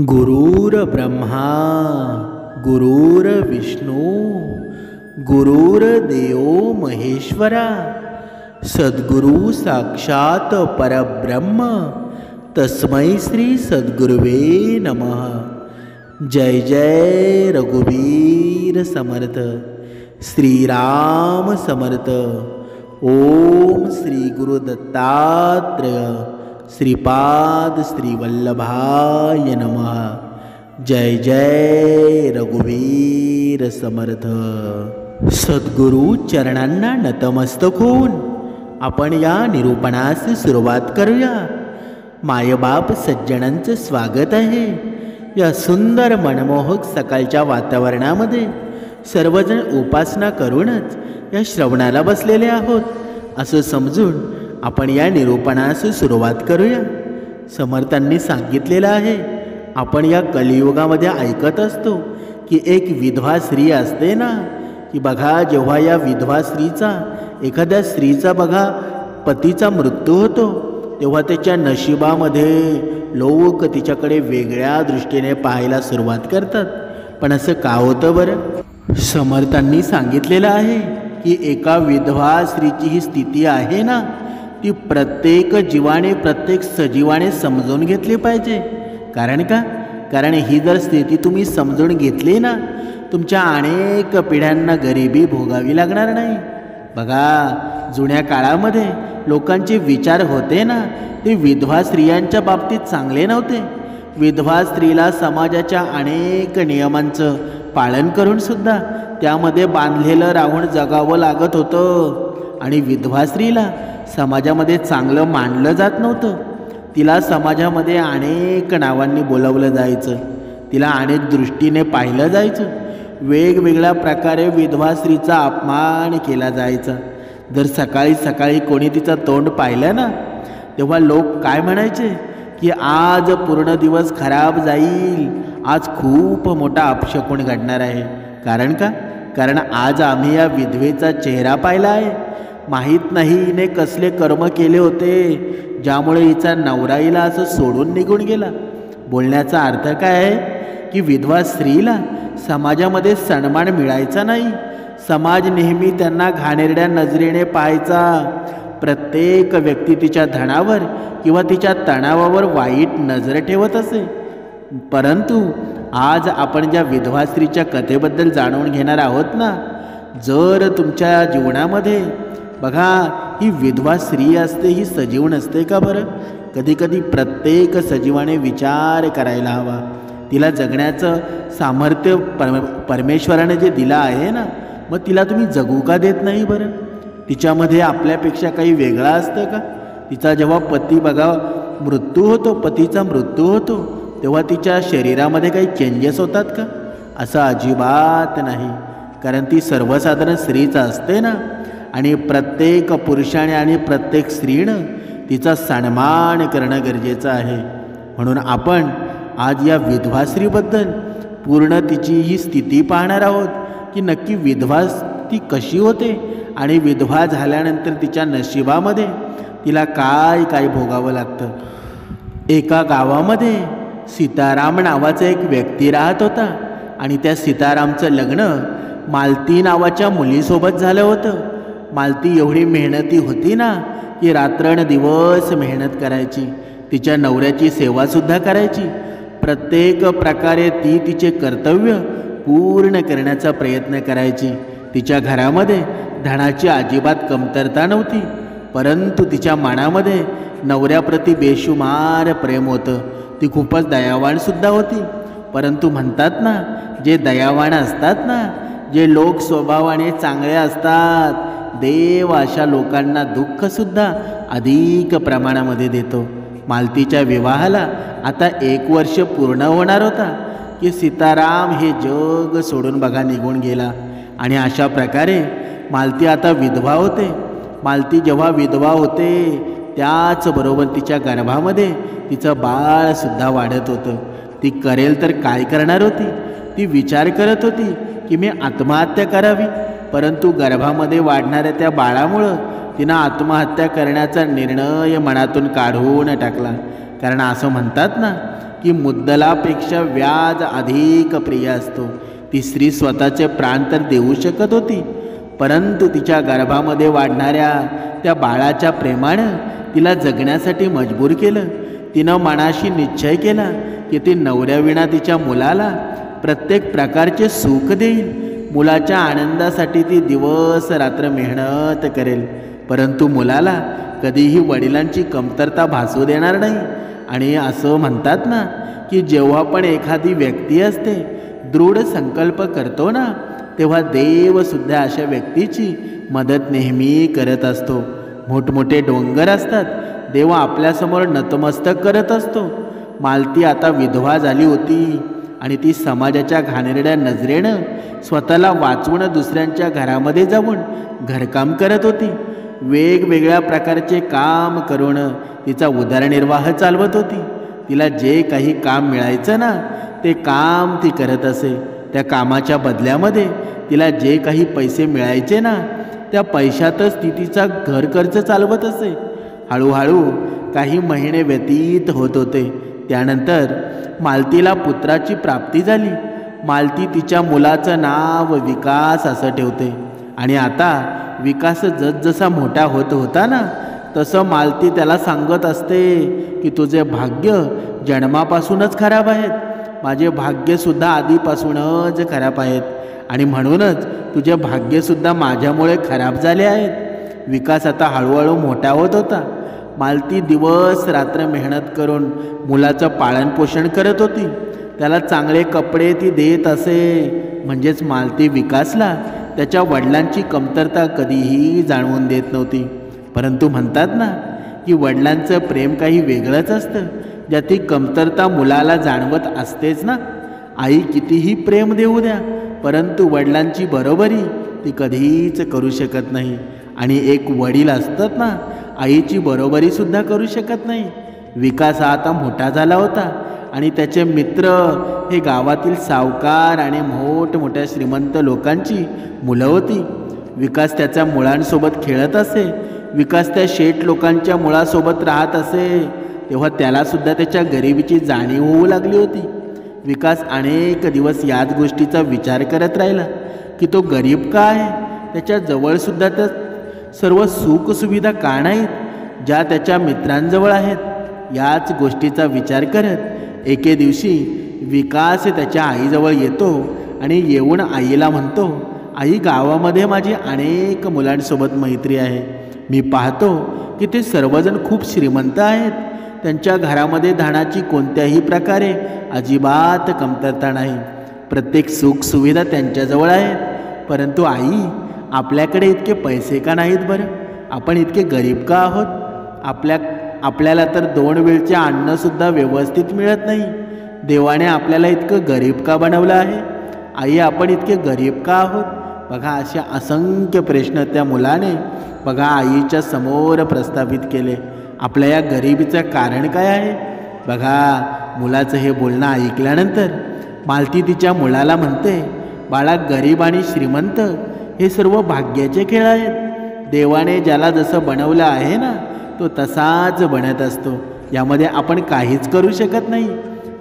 गुरुर्ब्रह्मा गुरुर्विष्णू गुरुर्देव महेश्वरा सद्गुरु साक्षात परब्रह्म तस्मै श्री सद्गुरुवे नमः। जय जय रघुवीर समर्थ श्रीराम समर्थ। ओम श्री गुरु दत्तात्रेय श्रीपाद श्रीवल्लभाय नमः। जय जय रघुवीर समर्थ। सद्गुरु चरणांना नतमस्तक होऊन आपण या निरूपणास सुरुवात करूया। मायबाप सज्जनांचं स्वागत आहे। या सुंदर मनमोहक सकाळच्या वातावरणामध्ये सर्वजण उपासना करूनच या श्रवणाला बसलेले आहोत असं समजून आपण या निरूपणास सुरुवात करूया। समर्थांनी सांगितलेलं आहे, आपण या कलियुगामध्ये ऐकत असतो की एक विधवा स्त्री असते ना, की बघा जेव्हा या विधवा स्त्रीचा एखाद्या स्त्रीचा बघा पतीचा मृत्यू होतो तेव्हा त्याच्या नशिबामध्ये लोक तिच्याकडे वेगळ्या दृष्टीने पाहायला सुरुवात करतात। पण असं का होतं बरं? समर्थांनी सांगितलेलं आहे की एका विधवा स्त्रीची ही स्थिती आहे ना, ती प्रत्येक जीवाने प्रत्येक सजीवाने समजून घेतली पाहिजे। कारण का? कारण ही जर स्थिती तुम्ही समजून घेतली ना, तुमच्या अनेक पिढ्यांना गरिबी भोगावी लागणार नाही। बघा जुन्या काळामध्ये लोकांचे विचार होते ना, ते विधवा स्त्रियांच्या बाबतीत चांगले नव्हते। विधवा स्त्रीला समाजाच्या अनेक नियमांचं पालन करून सुद्धा त्यामध्ये बांधलेलं राहून जगावं लागत होतं। आणि विधवा स्त्रीला समाजामध्ये चांगलं मानलं जात नव्हतं। तिला समाजामध्ये अनेक नावांनी बोलावलं जायचं, तिला अनेक दृष्टीने पाहिलं जायचं। वेगवेगळ्या प्रकारे विधवा स्त्रीचा अपमान केला जायचा। जर सकाळी सकाळी कोणी तिचं तोंड पाहिलं ना, तेव्हा लोक काय म्हणायचे की आज पूर्ण दिवस खराब जाईल, आज खूप मोठा अपशकुन घडणार आहे। कारण का? कारण आज आम्ही या विधवेचा चेहरा पाहिला आहे। माहीत नाही हिने कसले कर्म केले होते ज्यामुळे हिचा नवरा हिला असं सोडून निघून गेला। बोलण्याचा अर्थ काय आहे की विधवा स्त्रीला समाजामध्ये सन्मान मिळायचा नाही। समाज नेहमी त्यांना घाणेरड्या नजरेने पाहायचा। प्रत्येक व्यक्ती तिच्या धनावर किंवा तिच्या तणावावर वाईट नजर ठेवत असे। परंतु आज आपण ज्या विधवा स्त्रीच्या कथेबद्दल जाणून घेणार आहोत ना, जर तुमच्या जीवनामध्ये बघा ही विधवा स्त्री असते, ही सजीव नसते का बरं? कधी कधी प्रत्येक सजीवाने विचार करायला हवा। तिला जगण्याचं सामर्थ्य परमेश्वराने जे दिलं आहे ना, मग तिला तुम्ही जगू का देत नाही बरं? तिच्यामध्ये आपल्यापेक्षा काही वेगळा असतं का? तिचा जेव्हा पती बघा मृत्यू होतो, पतीचा मृत्यू होतो, तेव्हा तिच्या शरीरामध्ये काही चेंजेस होतात का? असं अजिबात नाही। कारण ती सर्वसाधारण स्त्रीच असते ना, आणि प्रत्येक पुरुषाने आणि प्रत्येक स्त्रीनं तिचा सन्मान करणं गरजेचं आहे। म्हणून आपण आज या विधवा स्त्रीबद्दल पूर्ण तिची ही स्थिती पाहणार आहोत की नक्की विधवा ती कशी होते आणि विधवा झाल्यानंतर तिच्या नशिबामध्ये तिला काय काय भोगावं लागतं। एका गावामध्ये सीताराम नावाचा एक व्यक्ती राहत होता आणि त्या सीतारामचं लग्न मालती नावाच्या मुलीसोबत झालं होतं। मालती एवढी मेहनती होती ना की रात्रंदिवस मेहनत करायची, तिच्या नवऱ्याची सेवासुद्धा करायची। प्रत्येक प्रकारे ती तिचे कर्तव्य पूर्ण करण्याचा प्रयत्न करायची। तिच्या घरामध्ये धनाची अजिबात कमतरता नव्हती, परंतु तिच्या मनामध्ये नवऱ्याप्रती बेशुमार प्रेम होतं। ती खूपच दयावानसुद्धा होती। परंतु म्हणतात ना, जे दयावान असतात ना, जे लोक स्वभावाने चांगले असतात, देव अशा लोकांना दुःखसुद्धा अधिक प्रमाणामध्ये देतो। मालतीच्या विवाहाला आता 1 वर्ष पूर्ण होणार होता की सीताराम हे जग सोडून बघा निघून गेला। आणि अशा प्रकारे मालती आता विधवा होते। मालती जेव्हा विधवा होते त्याचबरोबर तिच्या गर्भामध्ये तिचं बाळसुद्धा वाढत होतं। ती करेल तर काय करणार होती? ती विचार करत होती की मी आत्महत्या करावी, परंतु गर्भामध्ये वाढणाऱ्या त्या बाळामुळं तिनं आत्महत्या करण्याचा निर्णय मनातून काढून टाकला। कारण असं म्हणतात ना की मुद्दलापेक्षा व्याज अधिक प्रिय असतो. ती स्त्री स्वतःचे प्राण तर देऊ शकत होती, परंतु तिच्या गर्भामध्ये वाढणाऱ्या त्या बाळाच्या प्रेमानं तिला जगण्यासाठी मजबूर केलं. तिनं मनाशी निश्चय केला की ती नवऱ्याविना तिच्या मुलाला प्रत्येक प्रकारचे सुख देईल. मुलाच्या आनंदासाठी ती दिवस रात्र मेहनत करेल, परंतु मुलाला कधीही वडिलांची कमतरता भासू देणार नाही. आणि असं म्हणतात ना की जेव्हा पण एखादी व्यक्ती असते दृढ संकल्प करतो ना, तेव्हा देवसुद्धा अशा व्यक्तीची मदत नेहमी करत असतो. मोठमोठे डोंगर असतात, देव आपल्यासमोर नतमस्तक करत असतो. मालती आता विधवा झाली होती आणि ती समाजाच्या घाणेरड्या नजरेनं स्वतःला वाचवून दुसऱ्यांच्या घरामध्ये जाऊन घरकाम करत होती. वेगवेगळ्या प्रकारचे काम करून तिचा उदरनिर्वाह चालवत होती. तिला जे काही काम मिळायचं ना ते काम ती करत असे. त्या कामाच्या बदल्यामध्ये तिला जे काही पैसे मिळायचे ना त्या पैशातच ती तिचा घर खर्च चालवत असे. हळूहळू काही महिने व्यतीत होत होते. त्यानंतर मालतीला पुत्राची प्राप्ती झाली. मालती तिच्या मुलाचं नाव विकास असं ठेवते. आणि आता विकास जसजसा मोठा होत होता ना तसं मालती त्याला सांगत असते की तुझे भाग्य जन्मापासूनच खराब आहेत, माझे भाग्यसुद्धा आधीपासूनच खराब आहेत आणि म्हणूनच तुझे भाग्यसुद्धा माझ्यामुळे खराब झाले आहेत. विकास आता हळूहळू मोठा होत होता. मालती दिवस रात्र मेहनत करून मुलाचं पालनपोषण करत होती. त्याला चांगले कपडे ती देत असे. म्हणजेच मालती विकासला त्याच्या वडिलांची कमतरता कधीही जाणवून देत नव्हती. परंतु म्हणतात ना की वडिलांचं प्रेम काही वेगळंच असतं, ज्याची कमतरता मुलाला जाणवत असतेच ना. आई कितीही प्रेम देऊ द्या, परंतु वडिलांची बरोबरी ती कधीच करू शकत नाही. आणि एक वडील असतात ना आईची बरोबरीसुद्धा करू शकत नाही. विकास हा आता मोठा झाला होता आणि त्याचे मित्र हे गावातील सावकार आणि मोठमोठ्या श्रीमंत लोकांची मुलं होती. विकास त्याच्या मुलांसोबत खेळत असे. विकास त्या शेठ लोकांच्या मुलासोबत राहत असे. तेव्हा त्यालासुद्धा त्याच्या गरिबीची जाणीव होऊ लागली होती. विकास अनेक दिवस याच गोष्टीचा विचार करत राहिला की तो गरीब का आहे, त्याच्या जवळसुद्धा त्या सर्व सुखसुविधा का नाहीत ज्या त्याच्या मित्रांजवळ आहेत. याच गोष्टीचा विचार करत एके दिवशी विकास त्याच्या आईजवळ येतो आणि येऊन आईला म्हणतो, आई, गावामध्ये माझी अनेक मुलांसोबत मैत्री आहे. मी पाहतो की ते सर्वजण खूप श्रीमंत आहेत. त्यांच्या घरामध्ये धनाची कोणत्याही प्रकारे अजिबात कमतरता नाही. प्रत्येक सुखसुविधा त्यांच्याजवळ आहेत. परंतु आई, आपल्याकडे इतके पैसे का नाहीत बरं? आपण इतके गरीब का आहोत? आपल्याला तर 2 वेळचे अन्नसुद्धा व्यवस्थित मिळत नाही. देवाने आपल्याला इतकं गरीब का बनवलं आहे? आई, आपण इतके गरीब का आहोत? बघा, असे असंख्य प्रश्न त्या मुलाने बघा आईच्या समोर प्रस्थापित केले. आपल्या या गरिबीचं कारण काय आहे? बघा, मुलाचं हे बोलणं ऐकल्यानंतर मालती तिच्या मुलाला म्हणते, बाळा, गरीब आणि श्रीमंत हे सर्व भाग्याचे खेळ आहेत. देवाने ज्याला जसं बनवलं आहे ना तो तसाच बनत असतो. यामध्ये आपण काहीच करू शकत नाही.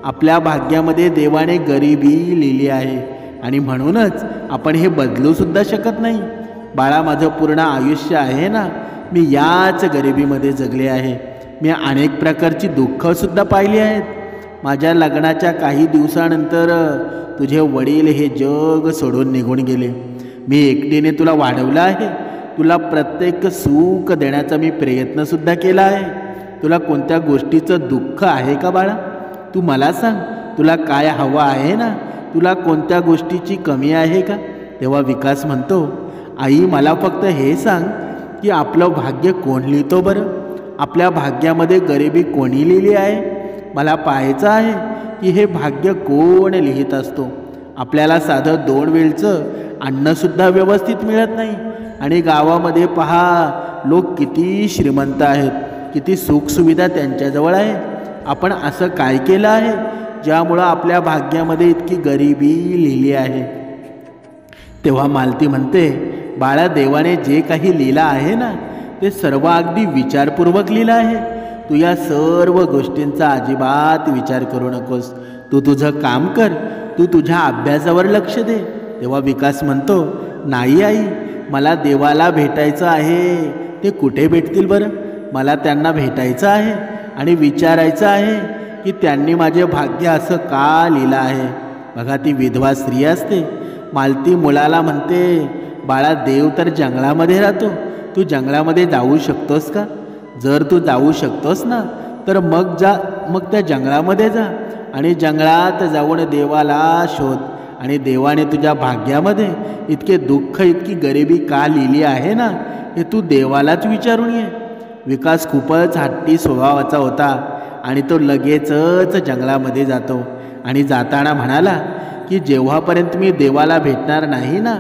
आपल्या भाग्यामध्ये देवाने गरिबी लिहिली आहे आणि म्हणूनच आपण हे बदलूसुद्धा शकत नाही. बाळा, माझं पूर्ण आयुष्य आहे ना मी याच गरिबीमध्ये जगले आहे. मी अनेक प्रकारची दुःखसुद्धा पाहिली आहेत. माझ्या लग्नाच्या काही दिवसानंतर तुझे वडील हे जग सोडून निघून गेले. मी एकटीने तुला वाढवलं आहे. तुला प्रत्येक सुख देण्याचा मी प्रयत्नसुद्धा केला आहे. तुला कोणत्या गोष्टीचं दुःख आहे का बाळा? तू मला सांग, तुला काय हवं आहे ना? तुला कोणत्या गोष्टीची कमी आहे का? तेव्हा विकास म्हणतो, आई, मला फक्त हे सांग की आपलं भाग्य कोण लिहितो बरं? आपल्या भाग्यामध्ये गरिबी कोणी लिहिली आहे? मला पाहायचं आहे की हे भाग्य कोण लिहित असतो. आपल्याला साधं 2 वेळचं अन्नसुद्धा व्यवस्थित मिळत नाही आणि गावामध्ये पहा लोक किती श्रीमंत आहेत, किती सुखसुविधा त्यांच्याजवळ आहे. आपण असं काय केलं आहे ज्यामुळं आपल्या भाग्यामध्ये इतकी गरिबी लिहिली आहे? तेव्हा मालती म्हणते, बाळा, देवाने जे काही लिहिलं आहे ना ते सर्व अगदी विचारपूर्वक लिहिलं आहे. तू या सर्व गोष्टींचा अजिबात विचार करू नकोस. तू तुझं काम कर, तू तुझ्या अभ्यासावर लक्ष दे. तेव्हा विकास म्हणतो, नाही आई, मला देवाला भेटायचं आहे. ते कुठे भेटतील बरं? मला त्यांना भेटायचं आहे आणि विचारायचं आहे की त्यांनी माझे भाग्य असं का लिहिलं आहे. बघा, ती विधवा स्त्री असते. मालती मुलाला म्हणते, बाळा, देव तर जंगलामध्ये राहतो. तू जंगलामध्ये जाऊ शकतोस का? जर तू जाऊ शकतोस ना, तर मग जा, मग त्या जंगलामध्ये जा आणि जंगलात जाऊन देवाला शोध. आणि देवाने तुझ्या भाग्यामध्ये इतके दुःख, इतकी गरिबी का लिहिली आहे ना, हे तू देवालाच विचारून ये. विकास खूपच हट्टी स्वभावाचा होता आणि तो लगेचच जंगलामध्ये जातो आणि जाताना म्हणाला की जेव्हापर्यंत मी देवाला भेटणार नाही ना,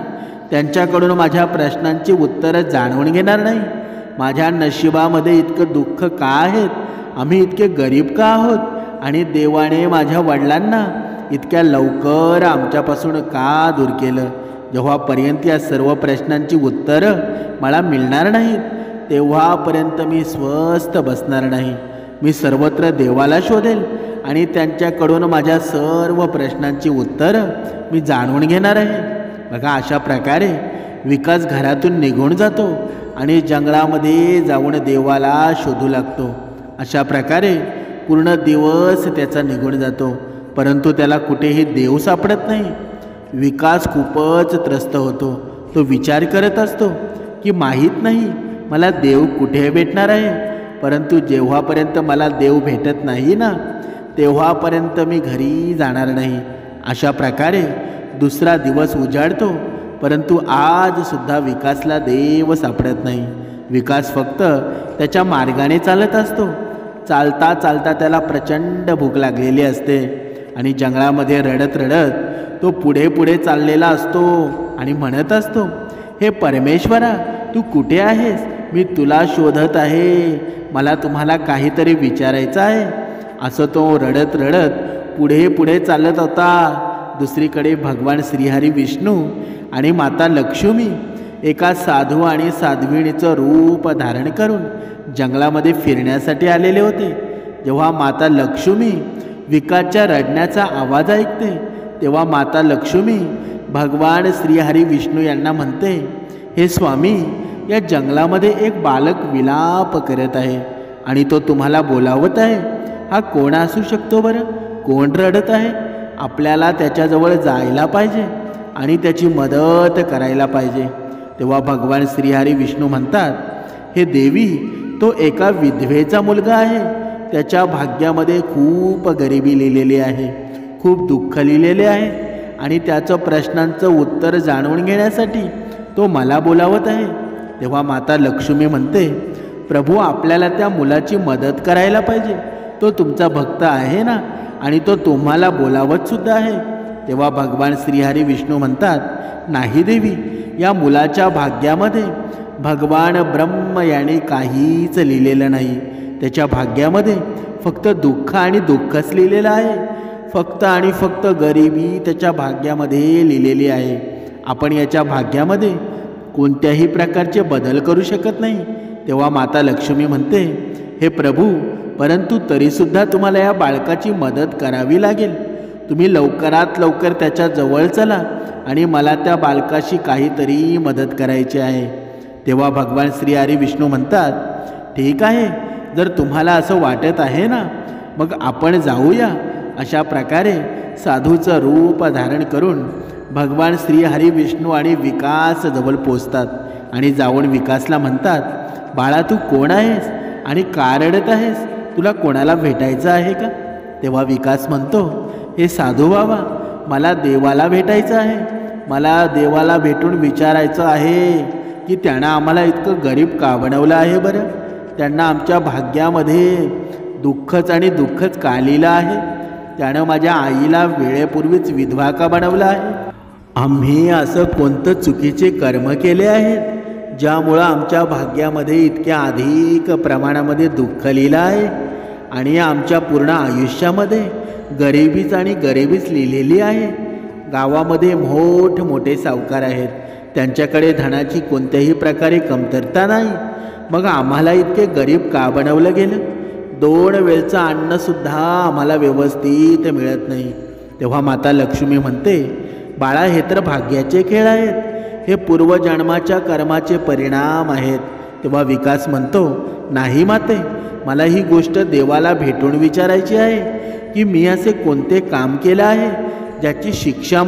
त्यांच्याकडून माझ्या प्रश्नांची उत्तरं जाणून घेणार नाही. माझ्या नशिबामध्ये इतकं दुःख का आहेत, आम्ही इतके गरीब का आहोत आणि देवाने माझ्या वडिलांना इतक्या लवकर आमच्यापासून का दूर केलं. जेव्हापर्यंत या सर्व प्रश्नांची उत्तरं मला मिळणार नाहीत, तेव्हापर्यंत मी स्वस्थ बसणार नाही. मी सर्वत्र देवाला शोधेल आणि त्यांच्याकडून माझ्या सर्व प्रश्नांची उत्तरं मी जाणून घेणार आहे. बघा, अशा प्रकारे विकास घरातून निघून जातो आणि जंगलामध्ये जाऊन देवाला शोधू लागतो. अशा प्रकारे पूर्ण दिवस त्याचा निघून जातो, परंतु त्याला कुठेही देव सापडत नाही. विकास खूपच त्रस्त होतो. तो विचार करत असतो की माहीत नाही मला देव कुठे भेटणार आहे, परंतु जेव्हापर्यंत मला देव भेटत नाही ना, तेव्हापर्यंत मी घरी जाणार नाही. अशा प्रकारे दुसरा दिवस उजाडतो, परंतु आजसुद्धा विकासला देव सापडत नाही. विकास फक्त त्याच्या मार्गाने चालत असतो. चालता चालता त्याला प्रचंड भूक लागलेली असते आणि जंगलामध्ये रडत रडत तो पुढे पुढे चाललेला असतो आणि म्हणत असतो, हे परमेश्वरा, तू कुठे आहेस? मी तुला शोधत आहे. मला तुम्हाला काहीतरी विचारायचं आहे. असं तो रडत रडत पुढे पुढे चालत होता. दुसरीकडे भगवान श्रीहरी विष्णू आणि माता लक्ष्मी एका साधू आणि साध्वीणीचं रूप धारण करून जंगलामध्ये फिरण्यासाठी आलेले होते. जेव्हा माता लक्ष्मी विकासच्या रडण्याचा आवाज ऐकते, तेव्हा माता लक्ष्मी भगवान श्रीहरी विष्णू यांना म्हणते, हे स्वामी, या जंगलामध्ये एक बालक विलाप करत आहे आणि तो तुम्हाला बोलावत आहे. हा कोण असू शकतो बरं? कोण रडत आहे? आपल्याला त्याच्याजवळ जायला पाहिजे आणि त्याची मदत करायला पाहिजे. तेव्हा भगवान श्रीहरी विष्णू म्हणतात, हे देवी, तो एका विधवेचा मुलगा आहे. त्याच्या भाग्यामध्ये खूप गरिबी लिहिलेली आहे, खूप दुःख लिहिलेले आहे आणि त्याचं प्रश्नांचं उत्तर जाणून घेण्यासाठी तो मला बोलावत आहे. तेव्हा माता लक्ष्मी म्हणते, प्रभू, आपल्याला त्या मुलाची मदत करायला पाहिजे. तो तुमचा भक्त आहे ना आणि तो तुम्हाला बोलावत सुद्धा आहे. तेव्हा भगवान श्रीहरी विष्णू म्हणतात, नाही देवी, या मुलाच्या भाग्यामध्ये भगवान ब्रह्म याने काहीच लिहिलेलं नाही. त्याच्या भाग्यामध्ये फक्त दुःख आणि दुःखच लिहिलेलं आहे. फक्त आणि फक्त गरिबी त्याच्या भाग्यामध्ये लिहिलेली आहे. आपण याच्या भाग्यामध्ये कोणत्याही प्रकारचे बदल करू शकत नाही. तेव्हा माता लक्ष्मी म्हणते, हे प्रभू, परंतु तरीसुद्धा तुम्हाला या बाळकाची मदत करावी लागेल. तुम्ही लवकरात लवकर त्याच्या जवळ चला आणि मला त्या बालकाशी काहीतरी मदत करायची आहे. तेव्हा भगवान श्रीहरी विष्णू म्हणतात, ठीक आहे, जर तुम्हाला असं वाटत आहे ना, मग आपण जाऊया. अशा प्रकारे साधूचं रूप धारण करून भगवान श्रीहरी विष्णू आणि विकास जवळ पोचतात आणि जाऊन विकासला म्हणतात, बाळा, तू कोण आहेस आणि का रडत आहेस? तुला कोणाला भेटायचं आहे का? तेव्हा विकास म्हणतो, हे साधू बाबा, मला देवाला भेटायचं आहे. मला देवाला भेटून विचारायचं आहे की त्यानं आम्हाला इतकं गरीब का बनवलं आहे बरं? त्यांना आमच्या भाग्यामध्ये दुःखच आणि दुःखच का लिहिलं आहे? त्यानं माझ्या आईला वेळेपूर्वीच विधवा का बनवलं आहे? आम्ही असं कोणतं चुकीचे कर्म केले आहेत ज्यामुळं आमच्या भाग्यामध्ये इतक्या अधिक प्रमाणामध्ये दुःख लिहिलं आहे आणि आमच्या पूर्ण आयुष्यामध्ये गरिबीच आणि गरिबीच लिहिलेली आहे. गावामध्ये मोठमोठे सावकार आहेत, त्यांच्याकडे धनाची कोणत्याही प्रकारे कमतरता नाही. मग आम्हाला इतके गरीब का बनवलं गेलं? 2 वेळचं अन्नसुद्धा आम्हाला व्यवस्थित मिळत नाही. तेव्हा माता लक्ष्मी म्हणते, बाळा हे तर भाग्याचे खेळ आहेत, हे पूर्वजन्माच्या कर्माचे परिणाम आहेत. तेव्हा विकास म्हणतो, नाही माते, मला ही गोष्ट देवाला भेटून विचारायची आहे की मी असे कोणते काम केले आहे ज्याची शिक्षा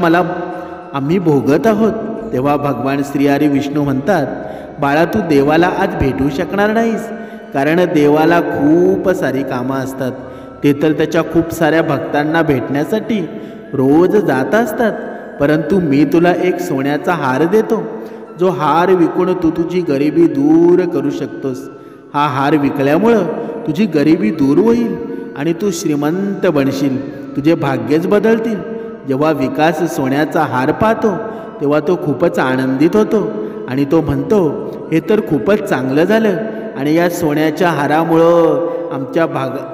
आम्ही भोगत आहोत. तेव्हा भगवान श्रीहरी विष्णू म्हणतात, बाळा तू देवाला आज भेटू शकणार नाहीस, कारण देवाला खूप सारी कामं असतात. ते तर त्याच्या खूप साऱ्या भक्तांना भेटण्यासाठी रोज जात असतात. परंतु मी तुला एक सोन्याचा हार देतो, जो हार विकून तू तुझी गरिबी दूर करू शकतोस. हा हार विकल्यामुळं तुझी गरिबी दूर होईल आणि तू श्रीमंत बनशील, तुझे भाग्यच बदलतील. जेव्हा विकास सोन्याचा हार पाहतो तेव्हा तो खूपच आनंदित होतो आणि तो म्हणतो, हे तर खूपच चांगलं झालं आणि या सोन्याच्या हारामुळं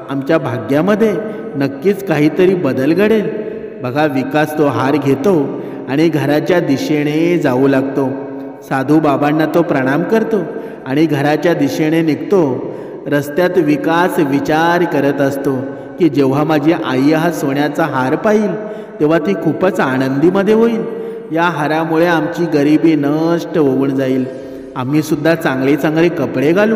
आमच्या भाग्यामध्ये नक्कीच काहीतरी बदल घडेल. बघा, विकास तो हार घेतो आणि घराच्या दिशेने जाऊ लागतो. साधू बाबांना तो प्रणाम करतो आणि घराच्या दिशेने निघतो. रस्त्यात विकास विचार करत असतो की जेव्हा माझी आई हा सोन्याचा हार पाहिल तेव्हा ती खूपच आनंदीमध्ये होईल. या हारामुळे आमची गरिबी नष्ट होऊन जाईल. आम्ही सुद्धा चांगले चांगले कपडे घालू,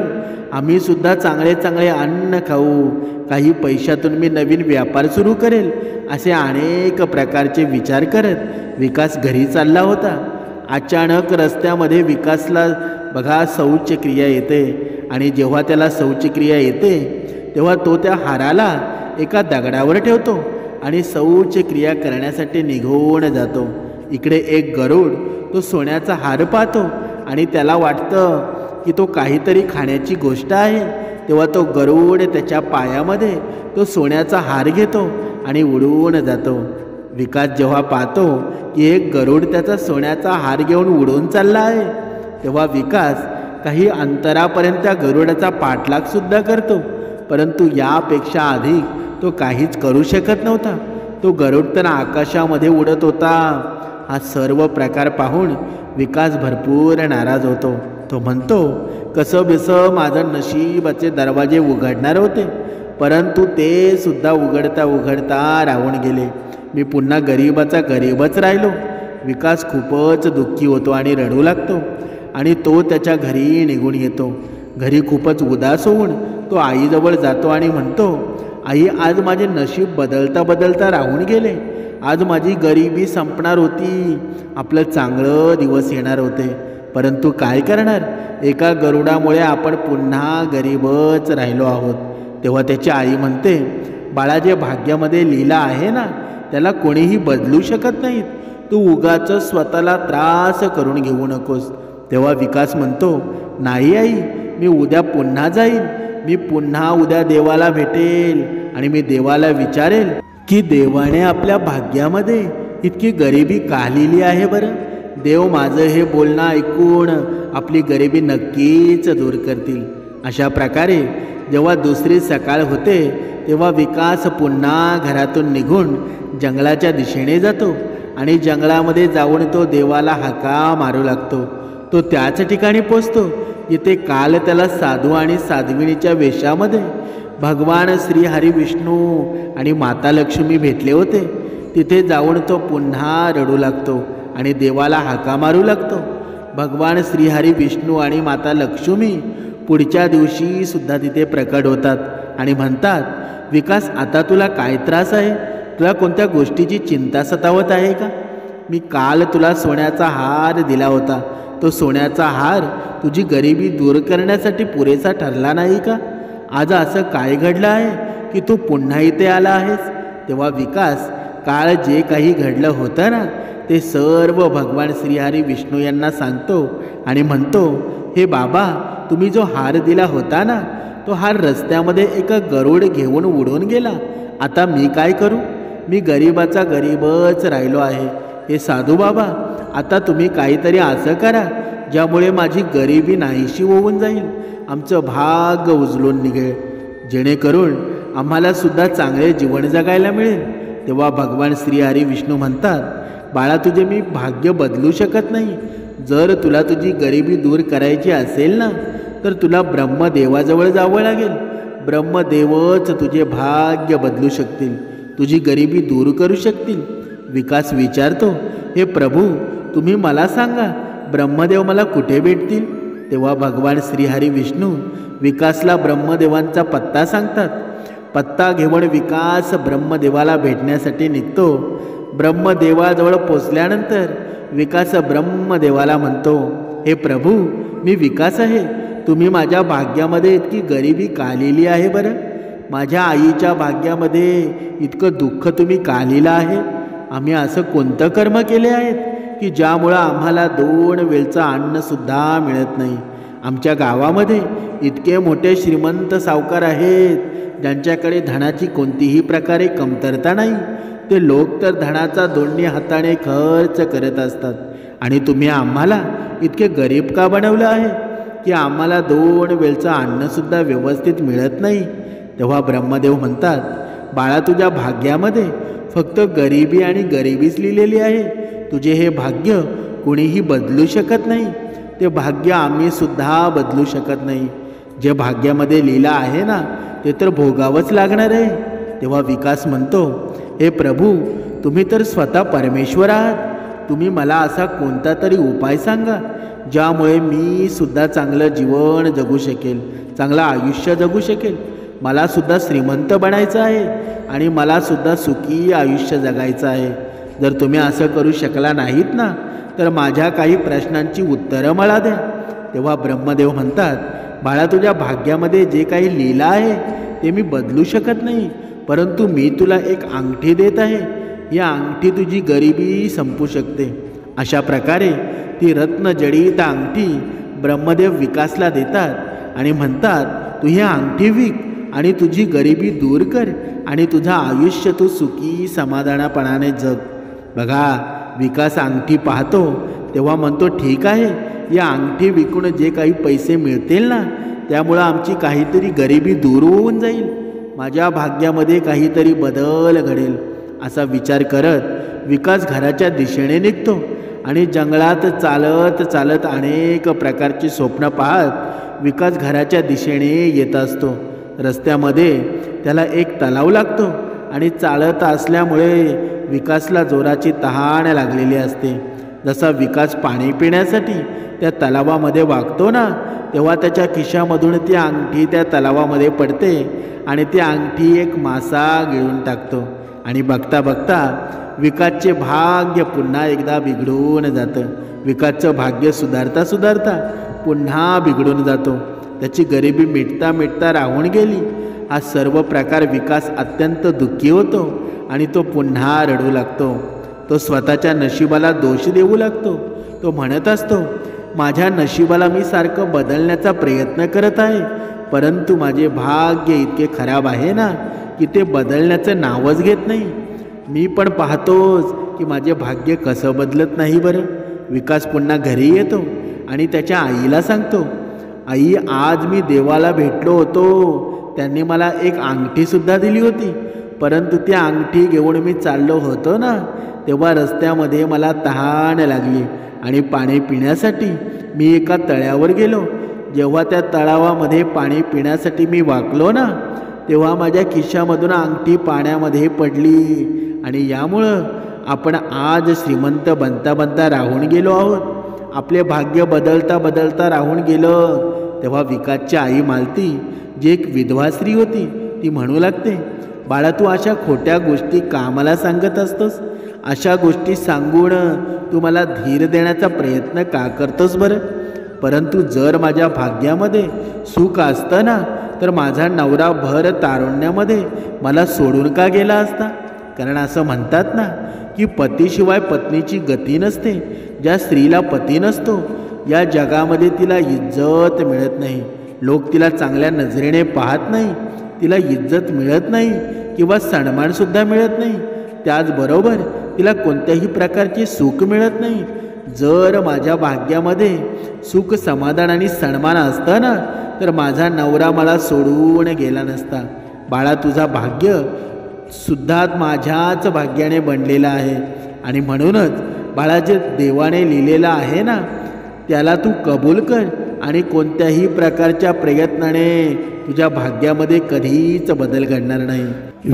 आम्ही सुद्धा चांगले चांगले अन्न खाऊ, काही पैशातून मी नवीन व्यापार सुरू करेल. असे अनेक प्रकारचे विचार करत विकास घरी चालला होता. अचानक रस्त्यामध्ये विकासला बघा शौचक्रिया येते आणि जेव्हा त्याला शौचक्रिया येते तेव्हा तो त्या हाराला एका दगडावर ठेवतो आणि शौचक्रिया करण्यासाठी निघून जातो. इकडे एक गरुड तो सोन्याचा हार पाहतो आणि त्याला वाटतं की तो काहीतरी खाण्याची गोष्ट आहे. तेव्हा तो गरुड त्याच्या पायामध्ये तो सोन्याचा हार घेतो आणि उडून जातो. विकास जेव्हा पाहतो की एक गरुड त्याचा सोन्याचा हार घेऊन उडून चालला आहे तेव्हा विकास काही अंतरापर्यंत त्या गरुडाचा पाठलागसुद्धा करतो. परंतु यापेक्षा अधिक तो काहीच करू शकत नव्हता. तो गरुड तर आकाशामध्ये उडत होता. हा सर्व प्रकार पाहून विकास भरपूर नाराज होतो. तो म्हणतो, कसं बेसं माझं नशिबाचे दरवाजे उघडणार होते, परंतु ते सुद्धा उघडता उघडता राहून गेले. मी पुन्हा गरीबाचा गरीबच राहिलो. विकास खूपच दुःखी होतो आणि रडू लागतो आणि तो त्याच्या घरी निघून येतो. घरी खूपच उदास होऊन तो आईजवळ जातो आणि म्हणतो, आई, आज माझे नशीब बदलता बदलता राहून गेले. आज माझी गरिबी संपणार होती, आपलं चांगलं दिवस येणार होते, परंतु काय करणार, एका गरुडामुळे आपण पुन्हा गरीबच राहिलो आहोत. तेव्हा त्याची आई म्हणते, बाळा, जे भाग्यामध्ये लिहिलं आहे ना त्याला कोणीही बदलू शकत नाहीत. तू उगाच स्वतःला त्रास करून घेऊ नकोस. तेव्हा विकास म्हणतो, नाही आई, मी उद्या पुन्हा जाईन. मी पुन्हा उद्या देवाला भेटेल आणि मी देवाला विचारेल की देवाने आपल्या भाग्यामध्ये इतकी गरिबी का लिहिली आहे बरं. देव माझं हे बोलणं ऐकून आपली गरिबी नक्कीच दूर करतील. अशा प्रकारे जेव्हा दुसरी सकाळ होते तेव्हा विकास पुन्हा घरातून निघून जंगलाच्या दिशेने जातो आणि जंगलामध्ये जाऊन तो देवाला हाका मारू लागतो. तो त्याच ठिकाणी पोचतो जिथे काल त्याला साधू आणि साध्वीणीच्या वेशामध्ये भगवान श्री हरी विष्णू आणि माता लक्ष्मी भेटले होते. तिथे जाऊन तो पुन्हा रडू लागतो आणि देवाला हाका मारू लागतो. भगवान श्री हरी विष्णू आणि माता लक्ष्मी पुढच्या दिवशी सुद्धा तिथे प्रकट होतात आणि म्हणतात, विकास, आता तुला काय त्रास आहे? तुला कोणत्या गोष्टीची चिंता सतावत आहे का? मी काल तुला सोन्याचा हार दिला होता. तो सोन्याचा हार तुझी गरिबी दूर करण्यासाठी पुरेसा ठरला नाही का? आज असं काय घडलं आहे की तू पुन्हा इथे आला आहेस? तेव्हा विकास काळ जे काही घडलं होतं ना ते सर्व भगवान श्रीहरी विष्णू यांना सांगतो आणि म्हणतो, हे बाबा, तुम्ही जो हार दिला होता ना तो हार रस्त्यामध्ये एका गरुड घेऊन उडून गेला. आता मी काय करू? मी गरीबाचा गरीबच राहिलो आहे. हे साधू बाबा, आता तुम्ही काहीतरी असं करा ज्यामुळे माझी गरिबी नाहीशी होऊन जाईल, आमचं भाग्य उजळून निघेल, जेणेकरून आम्हाला सुद्धा चांगले जीवन जगायला मिळेल. तेव्हा भगवान श्रीहरी विष्णू म्हणतात, बाळा, तुझे मी भाग्य बदलू शकत नाही. जर तुला तुझी गरिबी दूर करायची असेल ना तर तुला ब्रह्मदेवाजवळ जावं लागेल. ब्रह्मदेवच तुझे भाग्य बदलू शकतील, तुझी गरिबी दूर करू शकतील. विकास विचारतो, हे प्रभू तुम्ही मला सांगा, ब्रह्मदेव मला कुठे भेटतील? तेव्हा भगवान श्रीहरी विष्णू विकासला ब्रह्मदेवांचा पत्ता सांगतात. पत्ता घेऊन विकास ब्रह्मदेवाला भेटण्यासाठी निघतो. ब्रह्मदेवाजवळ पोचल्यानंतर विकास ब्रह्मदेवाला म्हणतो, हे प्रभू मी विकास आहे. तुम्ही माझ्या भाग्यामध्ये इतकी गरिबी का लिहिली आहे बरं? माझ्या आईच्या भाग्यामध्ये इतकं दुःख तुम्ही का लिहिलं आहे? आम्ही असं कोणतं कर्म केले आहेत की ज्यामुळं आम्हाला 2 वेळचं अन्नसुद्धा मिळत नाही? आमच्या गावामध्ये इतके मोठे श्रीमंत सावकार आहेत ज्यांच्याकडे धनाची कोणतीही प्रकारे कमतरता नाही. ते लोक तर धनाचा दोन्ही हाताने खर्च करत असतात, आणि तुम्ही आम्हाला इतके गरीब का बनवलं आहे की आम्हाला 2 वेळचं अन्नसुद्धा व्यवस्थित मिळत नाही? तेव्हा ब्रह्मदेव म्हणतात, बाळा तुझ्या भाग्यामध्ये फक्त गरिबी आणि गरिबीच लिहिलेली आहे. तुझे हे भाग्य कोणीही बदलू शकत नाही. ते भाग्य आम्ही सुद्धा बदलू शकत नाही. जे भाग्यामध्ये लिहिलं आहे ना ते तर भोगावंच लागणार आहे. तेव्हा विकास म्हणतो, हे प्रभू तुम्ही तर स्वतः परमेश्वर आहात. तुम्ही मला असा कोणता तरी उपाय सांगा ज्यामुळे मी सुद्धा चांगलं जीवन जगू शकेल, चांगलं आयुष्य जगू शकेल. मला सुद्धा श्रीमंत बनायचं आहे आणि मला सुद्धा सुखी आयुष्य जगायचं आहे. जर तुम्ही असं करू शकला नाहीत ना तर माझ्या काही प्रश्नांची उत्तरं मला द्या. तेव्हा ब्रह्मदेव म्हणतात, बाळा तुझ्या भाग्यामध्ये जे काही लिहिलं आहे ते मी बदलू शकत नाही, परंतु मी तुला एक अंगठी देत आहे. या अंगठी तुझी गरिबी संपू शकते. अशा प्रकारे ती रत्नजडित अंगठी ब्रह्मदेव विकासला देतात आणि म्हणतात, तू ही अंगठी विक आणि तुझी गरिबी दूर कर आणि तुझं आयुष्य तू सुखी समाधानपणाने जग. बघा विकास अंगठी पाहतो तेव्हा म्हणतो, ठीक आहे, या अंगठी विकून जे काही पैसे मिळतील ना त्यामुळं आमची काहीतरी गरिबी दूर होऊन जाईल, माझ्या भाग्यामध्ये काहीतरी बदल घडेल. असा विचार करत विकास घराच्या दिशेने निघतो आणि जंगलात चालत चालत अनेक प्रकारची स्वप्न पाहत विकास घराच्या दिशेने येत असतो. रस्त्यामध्ये त्याला एक तलाव लागतो आणि चालत असल्यामुळे विकासला जोराची तहान लागलेली असते. जसा विकास पाणी पिण्यासाठी त्या तलावामध्ये वागतो ना तेव्हा त्याच्या खिशामधून ती अंगठी त्या तलावामध्ये पडते आणि ती अंगठी एक मासा गिळून टाकतो. आणि बघता बघता विकासचे भाग्य पुन्हा एकदा बिघडून जातं. विकासचं भाग्य सुधारता सुधारता पुन्हा बिघडून जातो. त्याची गरिबी मिटता मिटता राहून गेली. हा सर्व प्रकार विकास अत्यंत दुःखी होतो आणि तो पुन्हा रडू लागतो. तो स्वतःच्या नशिबाला दोष देऊ लागतो. तो म्हणत असतो, माझ्या नशिबाला मी सारखं बदलण्याचा प्रयत्न करत आहे, परंतु माझे भाग्य इतके खराब आहे ना की ते बदलण्याचं नावच घेत नाही. मी पण पाहतोच की माझे भाग्य कसं बदलत नाही बरं. विकास पुन्हा घरी येतो आणि त्याच्या आईला सांगतो, आई आज मी देवाला भेटलो होतो, त्यांनी मला एक अंगठीसुद्धा दिली होती, परंतु ती अंगठी घेऊन मी चाललो होतो ना तेव्हा रस्त्यामध्ये मला तहान लागली आणि पाणी पिण्यासाठी मी एका तळ्यावर गेलो. जेव्हा त्या तळावामध्ये पाणी पिण्यासाठी मी वाकलो ना तेव्हा माझ्या खिशामधून अंगठी पाण्यामध्ये पडली आणि यामुळं आपण आज श्रीमंत बनता बनता राहून गेलो आहोत. आपले भाग्य बदलता बदलता राहून गेलं. तेव्हा विकासची आई मालती जी एक विधवा स्त्री होती ती म्हणू लागते, बाळा तू अशा खोट्या गोष्टी का मला सांगत असतोस? अशा गोष्टी सांगून तू मला धीर देण्याचा प्रयत्न का करतोस बरं? परंतु जर माझ्या भाग्यामध्ये सुख असतं ना तर माझा नवरा भर तारुण्यामध्ये मला सोडून का गेला असता? कारण असं म्हणतात ना की पतीशिवाय पत्नीची गती नसते. ज्या स्त्रीला पती नसतो या जगामध्ये तिला इज्जत मिळत नाही. लोक तिला चांगल्या नजरेने पाहत नाही, तिला इज्जत मिळत नाही किंवा सन्मानसुद्धा मिळत नाही. त्याचबरोबर तिला कोणत्याही प्रकारचे सुख मिळत नाही. जर माझ्या भाग्यामध्ये सुख समाधान आणि सन्मान असतं ना तर माझा नवरा मला सोडून गेला नसता. बाळा तुझा भाग्य सुद्धा माझ्याच भाग्याने बनलेलं आहे आणि म्हणूनच बाळा जे देवाने लिहिलेलं आहे ना त्याला तू कबूल कर आणि कोणत्याही प्रकारच्या प्रयत्नाने तुझ्या भाग्यामध्ये कधीच बदल घडणार नाही.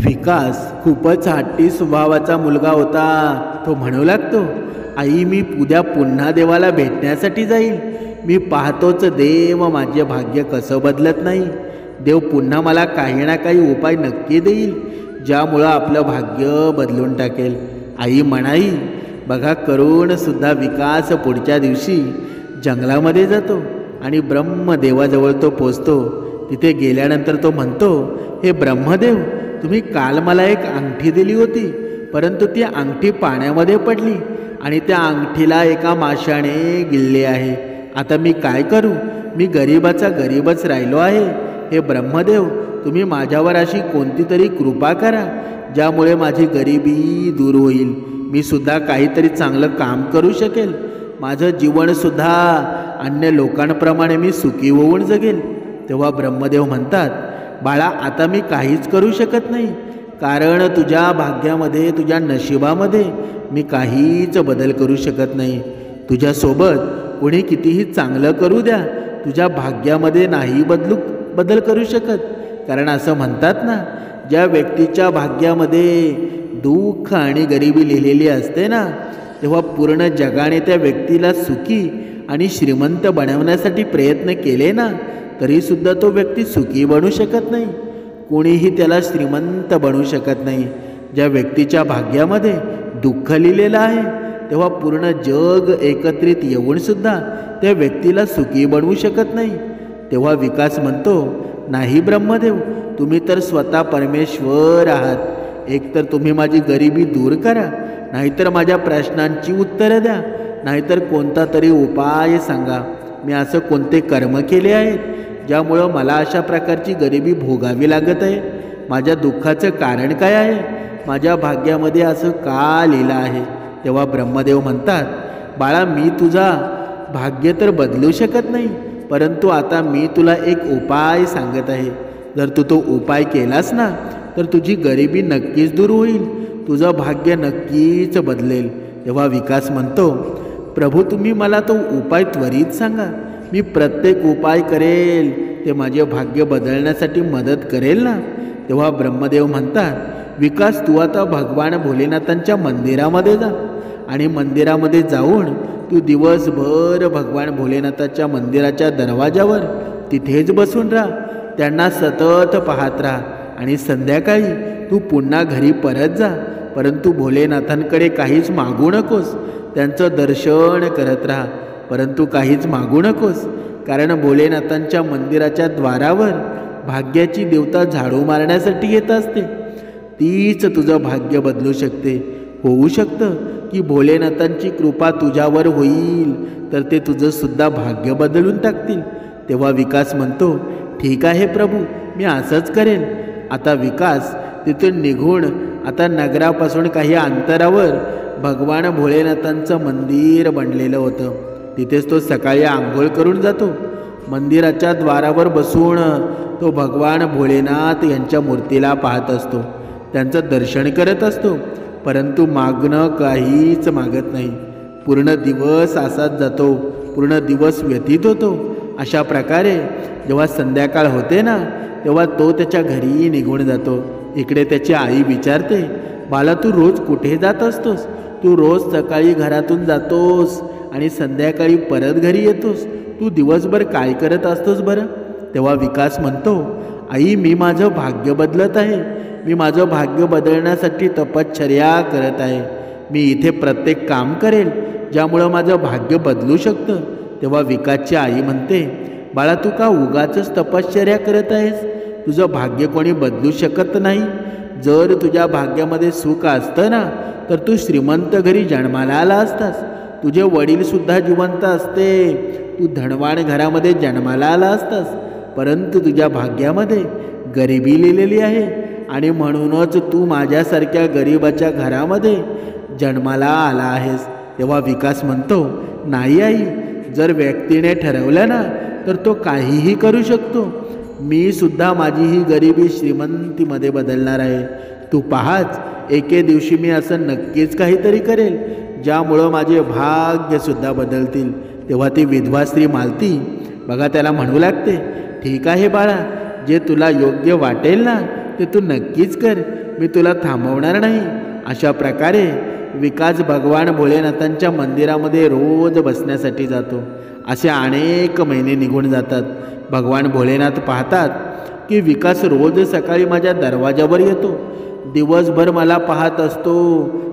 विकास खूपच हट्टी स्वभावाचा मुलगा होता. तो म्हणू लागतो, आई मी उद्या पुन्हा देवाला भेटण्यासाठी जाईल. मी पाहतोच देव माझे भाग्य कसं बदलत नाही. देव पुन्हा मला काही ना काही उपाय नक्की देईल, ज्यामुळं आपलं भाग्य बदलून टाकेल. आई म्हणाई. बघा करून सुद्धा विकास पुढच्या दिवशी जंगलामध्ये जातो आणि ब्रह्मदेवाजवळ तो पोचतो. तिथे गेल्यानंतर तो म्हणतो, हे ब्रह्मदेव, तुम्ही काल मला एक अंगठी दिली होती, परंतु ती अंगठी पाण्यामध्ये पडली आणि त्या अंगठीला एका माशाने गिळले आहे. आता मी काय करू? मी गरीबाचा गरीबच राहिलो आहे. हे ब्रह्मदेव, तुम्ही माझ्यावर अशी कोणती तरी कृपा करा, ज्यामुळे माझी गरिबी दूर होईल. मी सुद्धा काहीतरी चांगलं काम करू शकेल. माझं जीवनसुद्धा अन्य लोकांप्रमाणे मी सुखी होऊन जगेल. तेव्हा ब्रह्मदेव म्हणतात, बाळा आता मी काहीच करू शकत नाही, कारण तुझ्या भाग्यामध्ये तुझ्या नशिबामध्ये मी काहीच बदल करू शकत नाही. तुझ्यासोबत कोणी कितीही चांगलं करू द्या, तुझ्या भाग्यामध्ये नाही बदल करू शकत. कारण असं म्हणतात ना, ज्या व्यक्तीच्या भाग्यामध्ये दुःख आणि गरिबी लिहिलेली असते ना, तेव्हा पूर्ण जगाने त्या व्यक्तीला सुखी आणि श्रीमंत बनवण्यासाठी प्रयत्न केले ना, तरीसुद्धा तो व्यक्ती सुखी बनू शकत नाही. कोणीही त्याला श्रीमंत बनवू शकत नाही. ज्या व्यक्तीच्या भाग्यामध्ये दुःख लिहिलेलं आहे, तेव्हा पूर्ण जग एकत्रित येऊनसुद्धा त्या व्यक्तीला सुखी बनवू शकत नाही. तेव्हा विकास म्हणतो, नाही ब्रह्मदेव, तुम्ही तर स्वतः परमेश्वर आहात. एकतर तुम्ही माझी गरिबी दूर करा, नाहीतर माझ्या प्रश्नांची उत्तरं द्या, नाहीतर कोणता तरी उपाय सांगा. मी असं कोणते कर्म केले आहेत ज्यामुळं मला अशा प्रकारची गरिबी भोगावी लागत आहे? माझ्या दुःखाचं कारण काय आहे? माझ्या भाग्यामध्ये असं का लिहिलं आहे? तेव्हा ब्रह्मदेव म्हणतात, बाळा मी तुझा भाग्य तर बदलू शकत नाही, परंतु आता मी तुला एक उपाय सांगत आहे. जर तू तो उपाय केलास ना, तर तुझी गरिबी नक्कीच दूर होईल, तुझं भाग्य नक्कीच बदलेल. तेव्हा विकास म्हणतो, प्रभू तुम्ही मला तो उपाय त्वरित सांगा. मी प्रत्येक उपाय करेल, ते माझे भाग्य बदलण्यासाठी मदत करेल ना. तेव्हा ब्रह्मदेव म्हणतात, विकास तू आता भगवान भोलेनाथांच्या मंदिरामध्ये जा आणि मंदिरामध्ये जाऊन तू दिवसभर भगवान भोलेनाथाच्या मंदिराच्या दरवाजावर तिथेच बसून राहा. त्यांना सतत पाहत राहा आणि संध्याकाळी तू पुन्हा घरी परत जा. परंतु भोलेनाथांकडे काहीच मागू नकोस, त्यांचं दर्शन करत राहा, परंतु काहीच मागू नकोस. कारण भोलेनाथांच्या मंदिराच्या द्वारावर भाग्याची देवता झाडू मारण्यासाठी येत असते. तीच तुझं भाग्य बदलू शकते. होऊ शकतं की भोलेनाथांची कृपा तुझ्यावर होईल, तर ते तुझं सुद्धा भाग्य बदलून टाकतील. तेव्हा विकास म्हणतो, ठीक आहे प्रभू, मी असंच करेन. आता विकास तिथून निघून आता नगरापासून काही अंतरावर भगवान भोलेनाथांचं मंदिर बनलेलं होतं. तिथेच तो सकाळी आंघोळ करून जातो. मंदिराच्या द्वारावर बसून तो भगवान भोलेनाथ यांच्या मूर्तीला पाहत असतो, त्यांचं दर्शन करत असतो, परंतु मागणं काहीच मागत नाही. पूर्ण दिवस असाच जातो, पूर्ण दिवस व्यतीत होतो. अशा प्रकारे जेव्हा संध्याकाळ होते ना, तेव्हा तो त्याच्या घरी निघून जातो. इकडे त्याची आई विचारते, बाळा तू रोज कुठे जात असतोस? तू रोज सकाळी घरातून जातोस आणि संध्याकाळी परत घरी येतोस. तू दिवसभर काय करत असतोस बरं? तेव्हा विकास म्हणतो, आई मी माझं भाग्य बदलत आहे. मी माझं भाग्य बदलण्यासाठी तपश्चर्या करत आहे. मी इथे प्रत्येक काम करेल ज्यामुळं माझं भाग्य बदलू शकतं. तेव्हा विकासची आई म्हणते, बाळा तू का उगाचच तपश्चर्या करत आहेस? तुझं भाग्य कोणी बदलू शकत नाही. जर तुझ्या भाग्यामध्ये सुख असतं ना, तर तू श्रीमंत घरी जन्माला आला असतास. तुझे वडीलसुद्धा जिवंत असते, तू धनवान घरामध्ये जन्माला आला असतास. परंतु तुझ्या भाग्यामध्ये गरिबी लिहिलेली आहे आणि म्हणूनच तू माझ्यासारख्या गरिबाच्या घरामध्ये जन्माला आला आहेस. तेव्हा विकास म्हणतो, नाही आई, जर व्यक्तीने ठरवलं ना, तर तो काहीही करू शकतो. मी सुद्धा माझी ही गरिबी श्रीमंतीमध्ये बदलणार आहे. तू पाहाच, एके दिवशी मी असं नक्कीच काहीतरी करेल ज्यामुळं माझे भाग्यसुद्धा बदलतील. तेव्हा ती विधवा स्त्री मालती बघा त्याला म्हणू लागते, ठीक आहे बाळा, जे तुला योग्य वाटेल ना ते तू नक्कीच कर, मी तुला थांबवणार नाही. अशा प्रकारे विकास भगवान भोलेनाथांच्या मंदिरामध्ये रोज बसण्यासाठी जातो. असे अनेक महिने निघून जातात. भगवान भोलेनाथ पाहतात की विकास रोज सकाळी माझ्या दरवाजावर येतो, दिवसभर मला पाहत असतो,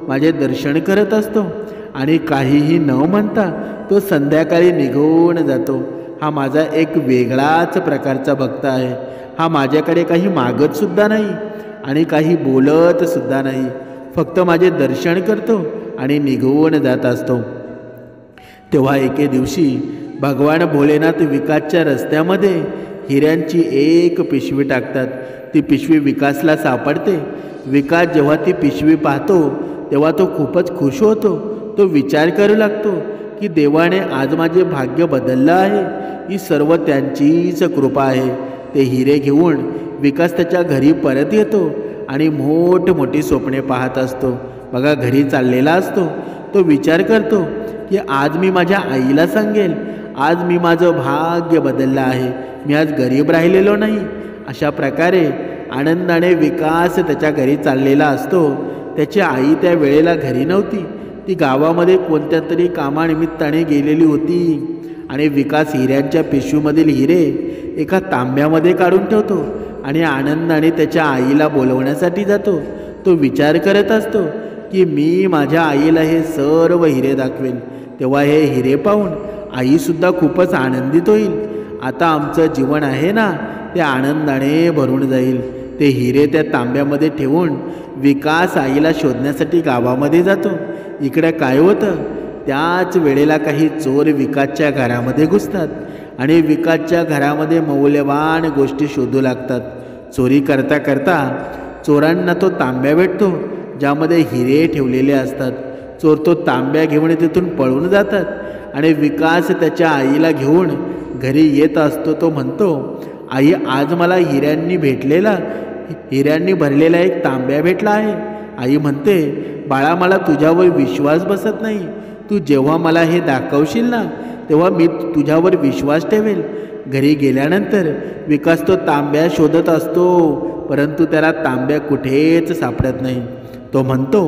माझे दर्शन करत असतो आणि काहीही न म्हणता तो संध्याकाळी निघून जातो. हा माझा एक वेगळाच प्रकारचा भक्त आहे. हा माझ्याकडे काही मागतसुद्धा नाही आणि काही बोलतसुद्धा नाही, फक्त माझे दर्शन करतो आणि निघून जात असतो. तेव्हा एके दिवशी भगवान भोलेनाथ विकासच्या रस्त्यामध्ये हिऱ्यांची एक पिशवी टाकतात. ती पिशवी विकासला सापडते. विकास जेव्हा ती पिशवी पाहतो तेव्हा तो खूपच खुश होतो. तो विचार करू लागतो की देवाने आज माझे भाग्य बदललं आहे, ही सर्व त्यांचीच कृपा आहे. ते हिरे घेऊन विकास त्याच्या घरी परत येतो आणि मोठमोठी स्वप्ने पाहत असतो. बघा घरी चाललेला असतो. तो विचार करतो की आज मी माझ्या आईला सांगेल, आज मी माझं भाग्य बदललं आहे, मी आज गरीब राहिलेलो नाही. अशा प्रकारे आनंदाने विकास त्याच्या घरी चाललेला असतो. त्याची आई त्या वेळेला घरी नव्हती. ती गावामध्ये कोणत्या तरी कामानिमित्ताने गेलेली होती आणि विकास हिऱ्यांच्या पिशवीमधील हिरे एका तांब्यामध्ये काढून ठेवतो आणि आनंदाने त्याच्या आईला बोलवण्यासाठी जातो. तो विचार करत असतो की मी माझ्या आईला हे सर्व हिरे दाखवेल, तेव्हा हे हिरे पाहून आईसुद्धा खूपच आनंदित होईल. आता आमचं जीवन आहे ना ते आनंदाने भरून जाईल. ते हिरे त्या तांब्यामध्ये ठेवून विकास आईला शोधण्यासाठी गावामध्ये जातो. इकडे काय होतं, त्याच वेळेला काही चोर विकासच्या घरामध्ये घुसतात आणि विकासच्या घरामध्ये मौल्यवान गोष्टी शोधू लागतात. चोरी करता करता चोरांना तो तांब्या भेटतो ज्यामध्ये हिरे ठेवलेले असतात. चोर तो तांब्या घेऊन तिथून पळून जातात आणि विकास त्याच्या आईला घेऊन घरी येत असतो. तो म्हणतो, आई आज मला हिऱ्यांनी भरलेला एक तांब्या भेटला आहे. आई म्हणते, बाळा मला तुझ्यावर विश्वास बसत नाही, तू जेव्हा मला हे दाखवशील ना तेव्हा मी तुझ्यावर विश्वास ठेवेल. घरी गेल्यानंतर विकास तो तांब्या शोधत असतो, परंतु त्याला तांब्या कुठेच सापडत नाही. तो म्हणतो,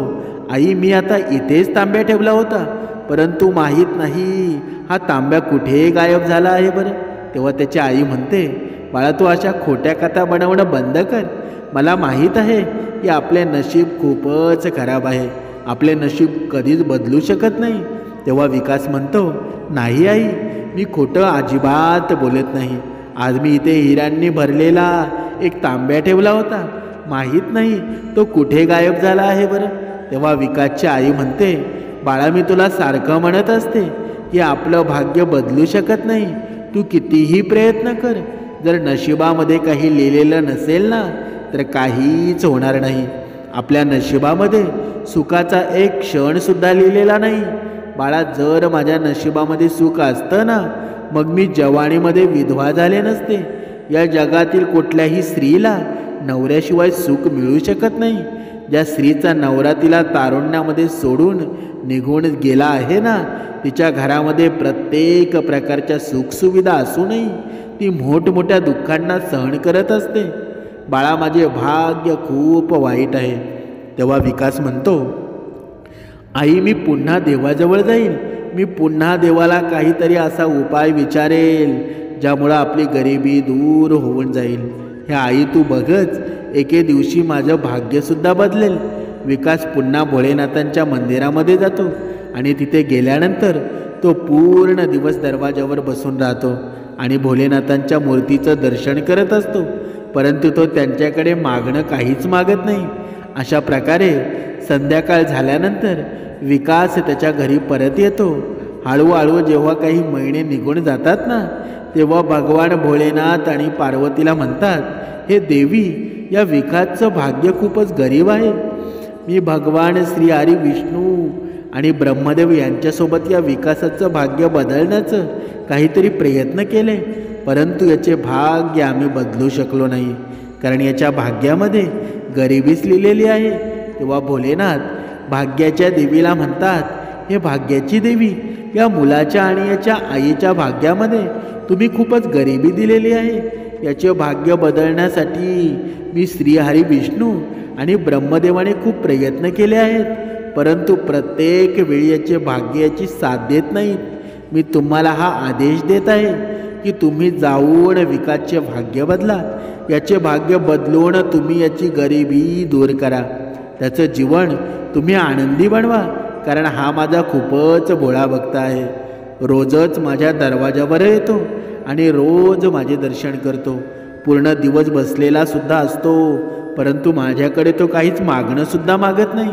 आई मी आता इथेच तांब्या ठेवला होता, परंतु माहीत नाही हा तांब्या कुठे गायब झाला आहे बरं. तेव्हा त्याची आई म्हणते, बाळा तू अशा खोट्या कथा बनवणं बंद कर. मला माहीत आहे की आपले नशीब खूपच खराब आहे, आपले नशीब कधीच बदलू शकत नाही. तेव्हा विकास म्हणतो, नाही आई, मी खोटं अजिबात बोलत नाही. आज मी इथे हिऱ्यांनी भरलेला एक तांब्या ठेवला होता, माहीत नाही तो कुठे गायब झाला आहे बरं. तेव्हा विकासची आई म्हणते, बाळा मी तुला सारखं म्हणत असते की आपलं भाग्य बदलू शकत नाही. तू कितीही प्रयत्न कर, जर नशिबामध्ये काही लिहिलेलं नसेल ना तर काहीच होणार नाही. आपल्या नशिबामध्ये सुखाचा एक क्षणसुद्धा लिहिलेला नाही. बाळा जर माझ्या नशिबामध्ये सुख असतं ना मग मी जवानीमध्ये विधवा झाले नसते. या जगातील कुठल्याही स्त्रीला नवऱ्याशिवाय सुख मिळू शकत नाही. ज्या स्त्रीचा नवरा तिला तारुण्यामध्ये सोडून निघून गेला आहे ना, तिच्या घरामध्ये प्रत्येक प्रकारच्या सुखसुविधा असूनही ती मोठमोठ्या दुःखांना सहन करत असते. बाळा माझे भाग्य खूप वाईट आहे. तेव्हा विकास म्हणतो, आई मी पुन्हा देवाजवळ जाईल, मी पुन्हा देवाला काहीतरी असा उपाय विचारेल ज्यामुळं आपली गरिबी दूर होऊन जाईल. हे आई तू बघच, एके दिवशी माझं भाग्यसुद्धा बदलेल. विकास पुन्हा भोलेनाथांच्या मंदिरामध्ये जातो आणि तिथे गेल्यानंतर तो पूर्ण दिवस दरवाजावर बसून राहतो आणि भोलेनाथांच्या मूर्तीचं दर्शन करत असतो, परंतु तो त्यांच्याकडे मागणं काहीच मागत नाही. अशा प्रकारे संध्याकाळ झाल्यानंतर विकास त्याच्या घरी परत येतो. हळूहळू जेव्हा काही महिने निघून जातात ना तेव्हा भगवान भोलेनाथ आणि पार्वतीला म्हणतात, हे देवी या विकासचं भाग्य खूपच गरीब आहे. मी भगवान श्री हरी विष्णू आणि ब्रह्मदेव यांच्यासोबत या विकासाचं भाग्य बदलण्याचं काहीतरी प्रयत्न केले, परंतु याचे भाग्य आम्ही बदलू शकलो नाही, कारण याच्या भाग्यामध्ये गरिबीच लिहिलेली आहे. तेव्हा भोलेनाथ भाग्याच्या देवीला म्हणतात, हे भाग्याची देवी या मुलाच्या आणि याच्या आईच्या भाग्यामध्ये तुम्ही खूपच गरिबी दिलेली आहे. याचे भाग्य बदलण्यासाठी मी श्रीहरी विष्णू आणि ब्रह्मदेवाने खूप प्रयत्न केले आहेत, परंतु प्रत्येक वेळी याचे भाग्य याची साथ देत नाहीत. मी तुम्हाला हा आदेश देत आहे की तुम्ही जाऊन विकासचे भाग्य बदला. याचे भाग्य बदलून तुम्ही याची गरिबी दूर करा. त्याचं जीवन तुम्ही आनंदी बनवा, कारण हा माझा खूपच भोळा भक्त आहे. रोजच माझ्या दरवाजावर येतो आणि रोज माझे दर्शन करतो. पूर्ण दिवस बसलेला सुद्धा असतो, परंतु माझ्याकडे तो काहीच मागणंसुद्धा मागत नाही.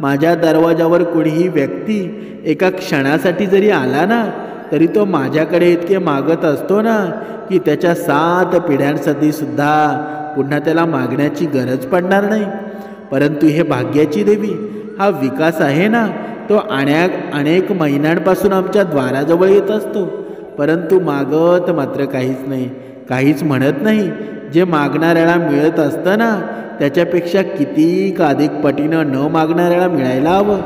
माझ्या दरवाजावर कोणीही व्यक्ती एका क्षणासाठी जरी आला ना, तरी तो माझ्याकडे इतके मागत असतो ना की त्याच्या 7 पिढ्यांसाठी सुद्धा पुन्हा त्याला मागण्याची गरज पडणार नाही. परंतु हे भाग्याची देवी हा विकास आहे ना, तो अनेक महिन्यांपासून आमच्या द्वाराजवळ येत असतो, परंतु मागत मात्र काहीच नाही, काहीच म्हणत नाही. जे मागणाऱ्याला मिळत असतं ना, त्याच्यापेक्षा कितीक अधिक पटीनं न मागणाऱ्याला मिळायला हवं.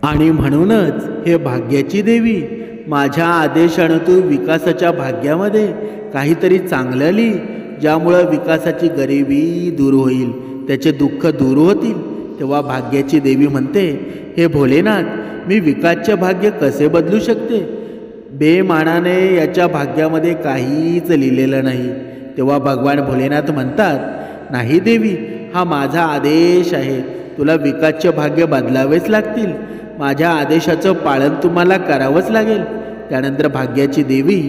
आणि म्हणूनच हे भाग्याची देवी, माझ्या आदेशानं तू विकासाच्या भाग्यामध्ये काहीतरी चांगलं लिही, ज्यामुळं विकासाची गरिबी दूर होईल, त्याचे दुःख दूर होतील. तेव्हा भाग्याची देवी म्हणते, हे भोलेनाथ, मी विकासचे भाग्य कसे बदलू शकते? बेमानाने याच्या भाग्यामध्ये काहीच लिहिलेलं नाही. तेव्हा भगवान भोलेनाथ म्हणतात, नाही देवी, हा माझा आदेश आहे. तुला विकासचे भाग्य बदलावेच लागतील. माझ्या आदेशाचं पालन तुम्हाला करावंच लागेल. त्यानंतर भाग्याची देवी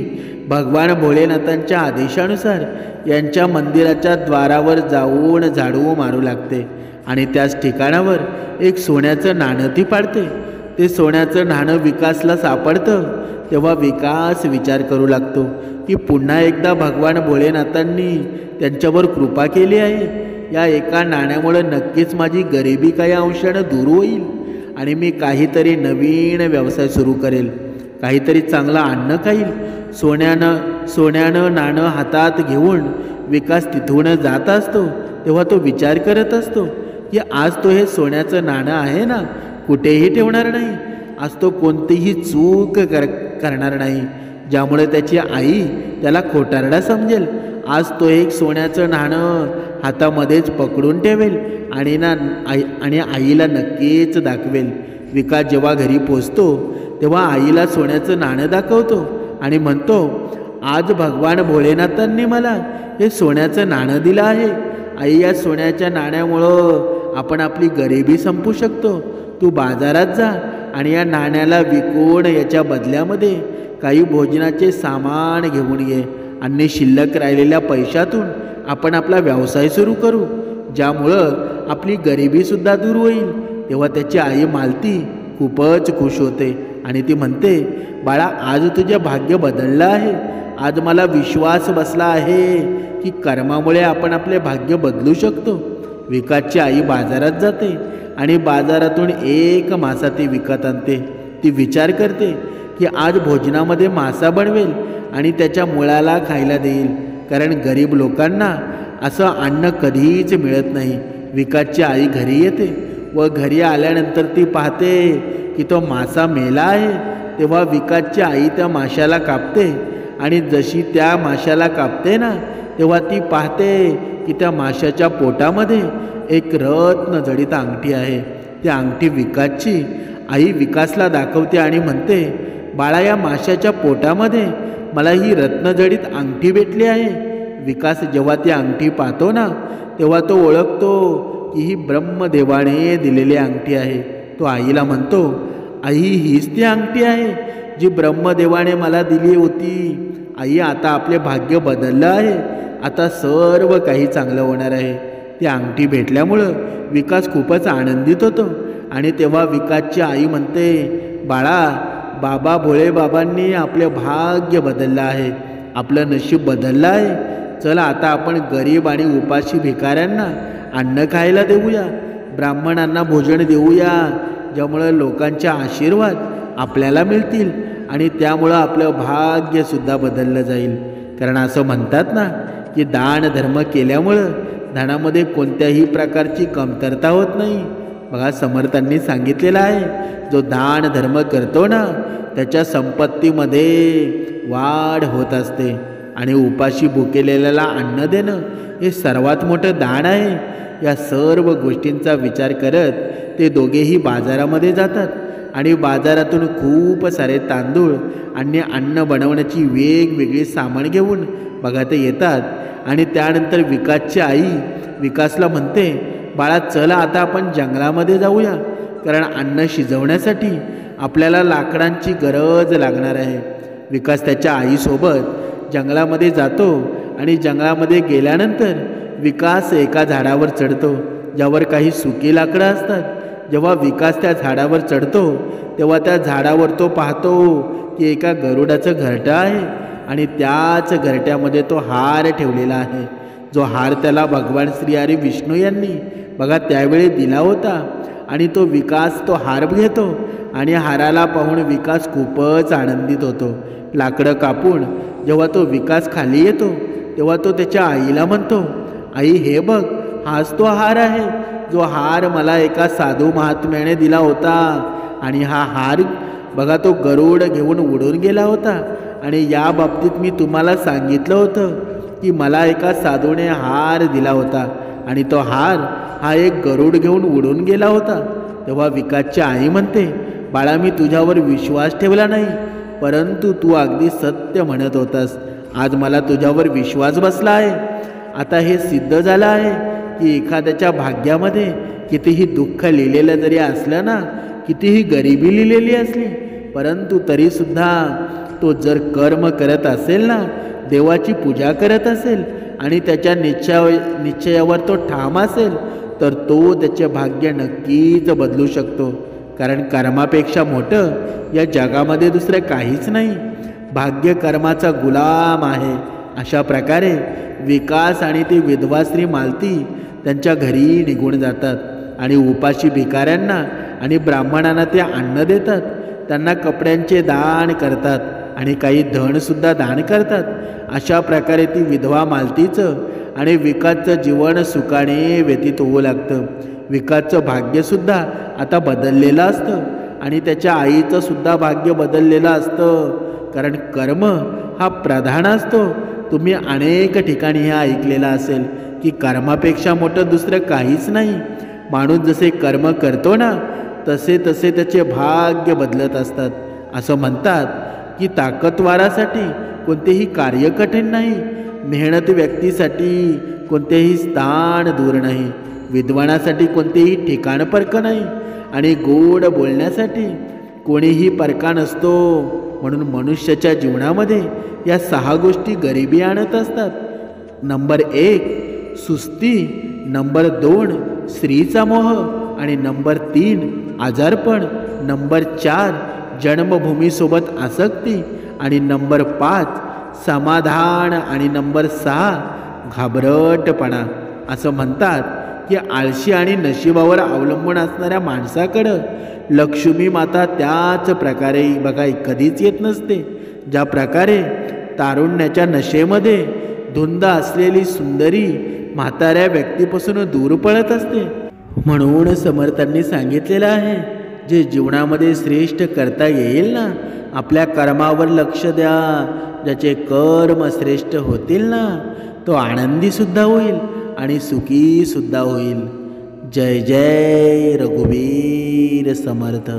भगवान भोलेनाथांच्या आदेशानुसार यांच्या मंदिराच्या द्वारावर जाऊन झाडू मारू लागते आणि त्याच ठिकाणावर एक सोन्याचं नाणं ती पाडते. ते सोन्याचं नाणं विकासला सापडतं. तेव्हा विकास विचार करू लागतो की पुन्हा एकदा भगवान भोलेनाथांनी त्यांच्यावर कृपा केली आहे. या एका नाण्यामुळे नक्कीच माझी गरिबी काही अंशानं दूर होईल आणि मी काहीतरी नवीन व्यवसाय सुरू करेल, काहीतरी चांगलं अन्न खाईल. सोन्यानं नाणं हातात घेऊन विकास तिथून जात असतो. तेव्हा तो विचार करत असतो की आज तो हे सोन्याचं नाणं आहे ना, कुठेही ठेवणार नाही. आज तो कोणतीही चूक करणार नाही, ज्यामुळे त्याची आई त्याला खोटारडा समजेल. आज तो एक सोन्याचं नाणं हातामध्येच पकडून ठेवेल आणि आईला नक्कीच दाखवेल. विकास जेव्हा घरी पोचतो तेव्हा आईला सोन्याचं नाणं दाखवतो आणि म्हणतो, आज भगवान भोलेनाथांनी मला हे सोन्याचं नाणं दिलं आहे. आई, या सोन्याच्या नाण्यामुळं आपण आपली गरिबी संपू शकतो. तू बाजारात जा आणि या नाण्याला विकून याच्या बदल्यामध्ये काही भोजनाचे सामान घेऊन ये आणि शिल्लक राहिलेल्या पैशातून आपण आपला व्यवसाय सुरू करू, ज्यामुळं आपली गरिबीसुद्धा दूर होईल. तेव्हा त्याची आई मालती खूपच खुश होते आणि ती म्हणते, बाळा, आज तुझे भाग्य बदललं आहे. आज मला विश्वास बसला आहे की कर्मामुळे आपण आपले भाग्य बदलू शकतो. विकासची आई बाजारात जाते आणि बाजारातून एक मासा ती विकत आणते. ती विचार करते की आज भोजनामध्ये मासा बनवेल आणि त्याच्या मुळाला खायला देईल, कारण गरीब लोकांना असं अन्न कधीच मिळत नाही. विकासची आई घरी येते व घरी आल्यानंतर ती पाहते की तो मासा मेला आहे. तेव्हा विकासची आई त्या माशाला कापते आणि जशी त्या माशाला कापते ना, तेव्हा ती पाहते की त्या माशाच्या पोटामध्ये एक रत्नजडित अंगठी आहे. ती अंगठी विकासची आई विकासला दाखवते आणि म्हणते, बाळा, या माशाच्या पोटामध्ये मला ही रत्नजडित अंगठी भेटली आहे. विकास जेव्हा ती अंगठी पाहतो ना, तेव्हा तो ओळखतो की ही ब्रह्मदेवाने दिलेली अंगठी आहे. तो आईला म्हणतो, आई, हीच ती अंगठी आहे जी ब्रह्मदेवाने मला दिली होती. आई, आता आपले भाग्य बदललं आहे. आता सर्व काही चांगलं होणार आहे. ती अंगठी भेटल्यामुळं विकास खूपच आनंदित होतो आणि तेव्हा विकासची आई म्हणते, बाळा, बाबा भोळे बाबांनी आपले भाग्य बदललं आहे, आपलं नशीब बदललं आहे. चला, आता आपण गरीब आणि उपाशी भिकाऱ्यांना अन्न खायला देऊया, ब्राह्मणांना भोजन देऊया, ज्यामुळं लोकांचे आशीर्वाद आपल्याला मिळतील आणि त्यामुळं आपलं भाग्यसुद्धा बदललं जाईल. कारण असं म्हणतात ना की दान धर्म केल्यामुळं धनामध्ये कोणत्याही प्रकारची कमतरता होत नाही. बघा समर्थांनी सांगितलेलं आहे, जो दान धर्म करतो ना त्याच्या संपत्तीमध्ये वाढ होत असते आणि उपाशी भुकेलेल्याला अन्न देणं हे सर्वात मोठं दान आहे. या सर्व गोष्टींचा विचार करत ते दोघेही बाजारामध्ये जातात आणि बाजारातून खूप सारे तांदूळ आणि अन्न बनवण्याची वेगवेगळी सामान घेऊन बघा ते येतात. आणि त्यानंतर विकासची आई विकासला म्हणते, बाळा चला आता आपण जंगलामध्ये जाऊया, कारण अन्न शिजवण्यासाठी आपल्याला लाकडांची गरज लागणार आहे. विकास त्याच्या आईसोबत जंगलामध्ये जातो आणि जंगलामध्ये गेल्यानंतर विकास एका झाडावर चढतो ज्यावर काही सुकी लाकडं असतात. जेव्हा विकास त्या झाडावर चढतो तेव्हा त्या झाडावर तो पाहतो की एका गरुडाचं घरटं आहे आणि त्याच घरट्यामध्ये तो हार ठेवलेला आहे, जो हार त्याला भगवान श्री हरी विष्णू यांनी बघा त्यावेळी दिला होता. आणि तो विकास तो हार घेतो आणि हाराला पाहून विकास खूपच आनंदित होतो. लाकडं कापून जेव्हा तो विकास खाली येतो तेव्हा तो त्याच्या आईला म्हणतो, आई हे बघ, हाच तो हार आहे जो हार मला एका साधू महात्म्याने दिला होता. आणि हा हार बघा तो गरुड घेऊन उडून गेला होता. आणि या बाबतीत मी तुम्हाला सांगितलं होतं की मला एका साधूने हार दिला होता आणि तो हार हा एक गरुड घेऊन उडून गेला होता. तेव्हा विकासची आई म्हणते, बाळा मी तुझ्यावर विश्वास ठेवला नाही, परंतु तू अगदी सत्य म्हणत होतास. आज मला तुझ्यावर विश्वास बसला आहे. आता हे सिद्ध झालं आहे की एखाद्याच्या भाग्यामध्ये कितीही दुःख लिहिलेलं जरी असलं ना, कितीही गरिबी लिहिलेली असली, परंतु तरीसुद्धा तो जर कर्म करत असेल ना, देवाची पूजा करत असेल आणि त्याच्या निश्चयावर तो ठाम असेल तर तो त्याचे भाग्य नक्कीच बदलू शकतो. कारण कर्मापेक्षा मोठं या जगामध्ये दुसरं काहीच नाही. भाग्य कर्माचा गुलाम आहे. अशा प्रकारे विकास आणि ती विधवा स्त्री मालती त्यांच्या घरी निघून जातात आणि उपाशी भिकाऱ्यांना आणि ब्राह्मणांना ते अन्न देतात, त्यांना कपड्यांचे दान करतात आणि काही धनसुद्धा दान करतात. अशा प्रकारे ती विधवा मालतीचं आणि विकासचं जीवन सुखाने व्यतीत होऊ लागतं. विकासचं भाग्यसुद्धा आता बदललेलं असतं आणि त्याच्या आईचं सुद्धा भाग्य बदललेलं असतं. कारण कर्म हा प्रधान असतो. तुम्ही अनेक ठिकाणी हे ऐकलेलं असेल की कर्मापेक्षा मोठं दुसरं काहीच नाही. माणूस जसे कर्म करतो ना तसे तसे त्याचे भाग्य बदलत असतात. असं म्हणतात की ताकदवारासाठी कोणतेही कार्य कठीण नाही, मेहनत व्यक्तीसाठी कोणतेही स्थान दूर नाही, विद्वानासाठी कोणतेही ठिकाण परक नाही आणि गोड बोलण्यासाठी कोणीही परका नसतो. म्हणून मनुष्याच्या जीवनामध्ये या 6 गोष्टी गरिबी आणत असतात. नंबर 1 सुस्ती, नंबर 2 स्त्रीचा मोह आणि नंबर 3 आजारपण, नंबर 4 जन्मभूमीसोबत आसक्ती आणि नंबर 5 समाधान आणि नंबर 6 घाबरटपणा. असं म्हणतात की आळशी आणि नशिबावर अवलंबून असणाऱ्या माणसाकडं लक्ष्मी माता त्याच प्रकारे बघा कधीच येत नसते. ज्या प्रकारे तारुण्याच्या नशेमध्ये धुंद असलेली सुंदरी म्हाताऱ्या व्यक्तीपासून दूर पळत असते. म्हणून समर्थांनी सांगितलेलं आहे, जे जीवनामध्ये श्रेष्ठ करता येईल ना, आपल्या कर्मावर लक्ष द्या. ज्याचे कर्म श्रेष्ठ होतील ना तो आनंदीसुद्धा होईल आणि सुखीसुद्धा होईल. जय जय रघुवीर समर्थ.